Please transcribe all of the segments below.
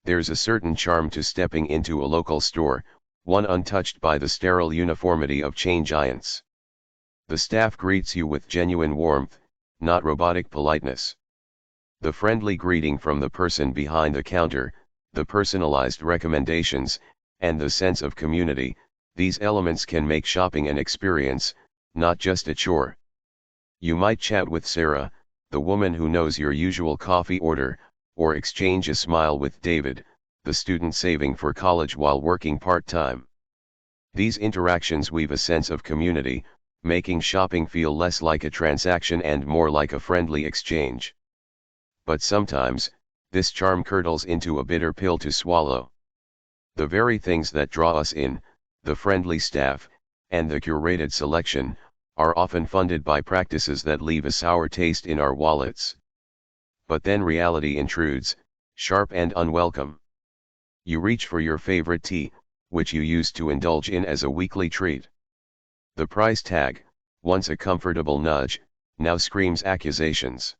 There's a certain charm to stepping into a local store, one untouched by the sterile uniformity of chain giants. The staff greets you with genuine warmth, not robotic politeness. The friendly greeting from the person behind the counter, the personalized recommendations, and the sense of community, these elements can make shopping an experience, not just a chore. You might chat with Sarah, the woman who knows your usual coffee order, or exchange a smile with David, the student saving for college while working part-time. These interactions weave a sense of community, making shopping feel less like a transaction and more like a friendly exchange. But sometimes, this charm curdles into a bitter pill to swallow. The very things that draw us in, the friendly staff, and the curated selection, are often funded by practices that leave a sour taste in our wallets. But then reality intrudes, sharp and unwelcome. You reach for your favorite tea, which you used to indulge in as a weekly treat. The price tag, once a comfortable nudge, now screams accusations.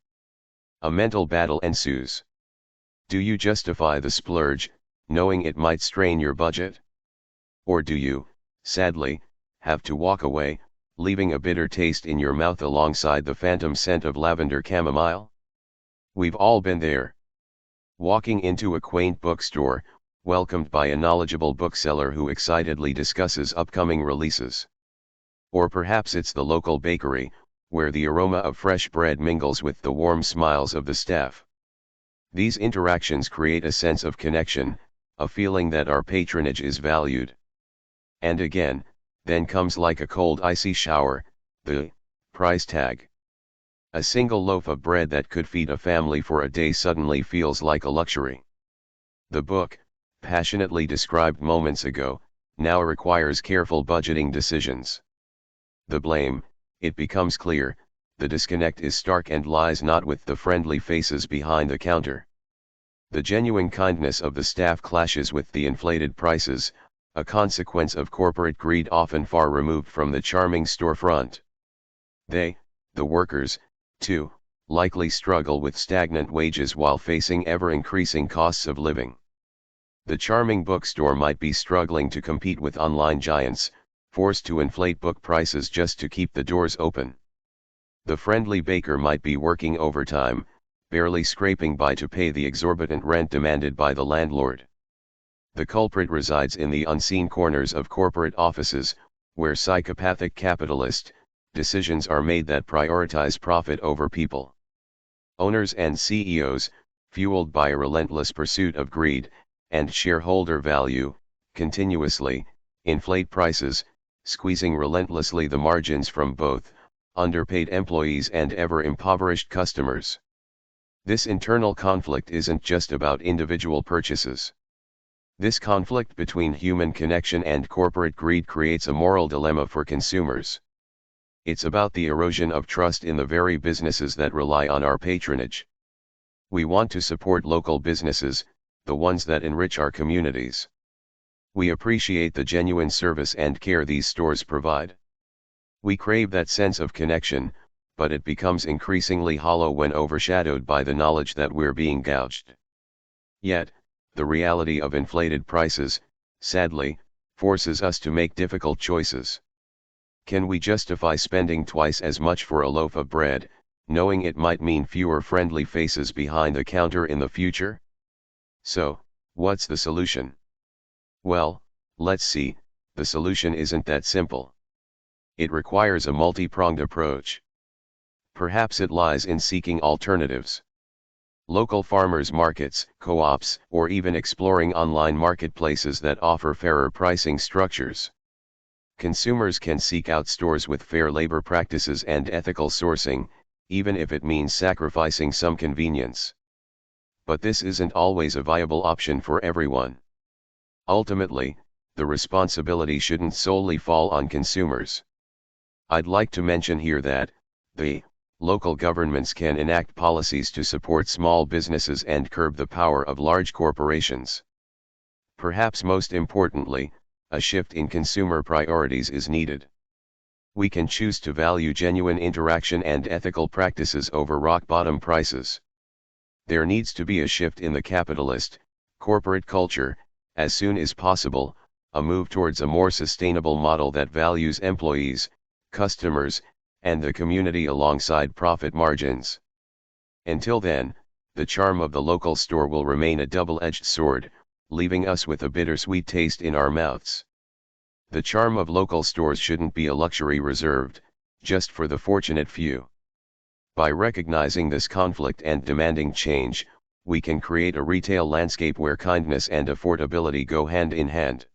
A mental battle ensues. Do you justify the splurge, knowing it might strain your budget? Or do you, sadly, have to walk away, leaving a bitter taste in your mouth alongside the phantom scent of lavender chamomile? We've all been there. Walking into a quaint bookstore, welcomed by a knowledgeable bookseller who excitedly discusses upcoming releases. Or perhaps it's the local bakery, where the aroma of fresh bread mingles with the warm smiles of the staff. These interactions create a sense of connection, a feeling that our patronage is valued. And again, then comes like a cold icy shower, the price tag. A single loaf of bread that could feed a family for a day suddenly feels like a luxury. The book, passionately described moments ago, now requires careful budgeting decisions. The blame, it becomes clear, the disconnect is stark and lies not with the friendly faces behind the counter. The genuine kindness of the staff clashes with the inflated prices, a consequence of corporate greed often far removed from the charming storefront. They, the workers, too, likely struggle with stagnant wages while facing ever-increasing costs of living. The charming bookstore might be struggling to compete with online giants, forced to inflate book prices just to keep the doors open. The friendly baker might be working overtime, barely scraping by to pay the exorbitant rent demanded by the landlord. The culprit resides in the unseen corners of corporate offices, where psychopathic capitalist decisions are made that prioritize profit over people. Owners and CEOs, fueled by a relentless pursuit of greed and shareholder value, continuously inflate prices, squeezing relentlessly the margins from both underpaid employees and ever-impoverished customers. This internal conflict isn't just about individual purchases. This conflict between human connection and corporate greed creates a moral dilemma for consumers. It's about the erosion of trust in the very businesses that rely on our patronage. We want to support local businesses, the ones that enrich our communities. We appreciate the genuine service and care these stores provide. We crave that sense of connection, but it becomes increasingly hollow when overshadowed by the knowledge that we're being gouged. Yet, the reality of inflated prices, sadly, forces us to make difficult choices. Can we justify spending twice as much for a loaf of bread, knowing it might mean fewer friendly faces behind the counter in the future? So, what's the solution? Well, let's see, the solution isn't that simple. It requires a multi-pronged approach. Perhaps it lies in seeking alternatives. Local farmers markets, co-ops, or even exploring online marketplaces that offer fairer pricing structures. Consumers can seek out stores with fair labor practices and ethical sourcing, even if it means sacrificing some convenience. But this isn't always a viable option for everyone. Ultimately, the responsibility shouldn't solely fall on consumers. I'd like to mention here that, the local governments can enact policies to support small businesses and curb the power of large corporations. Perhaps most importantly, a shift in consumer priorities is needed. We can choose to value genuine interaction and ethical practices over rock-bottom prices. There needs to be a shift in the capitalist, Corporate culture, as soon as possible, a move towards a more sustainable model that values employees, customers, and the community alongside profit margins. Until then, the charm of the local store will remain a double-edged sword, leaving us with a bittersweet taste in our mouths. The charm of local stores shouldn't be a luxury reserved just for the fortunate few. By recognizing this conflict and demanding change, we can create a retail landscape where kindness and affordability go hand in hand.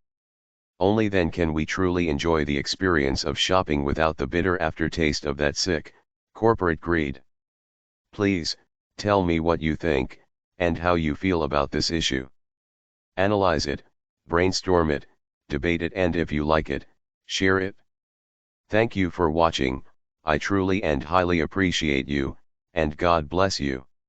Only then can we truly enjoy the experience of shopping without the bitter aftertaste of that sick, corporate greed. Please, tell me what you think, and how you feel about this issue. Analyze it, brainstorm it, debate it, and if you like it, share it. Thank you for watching. I truly and highly appreciate you, and God bless you.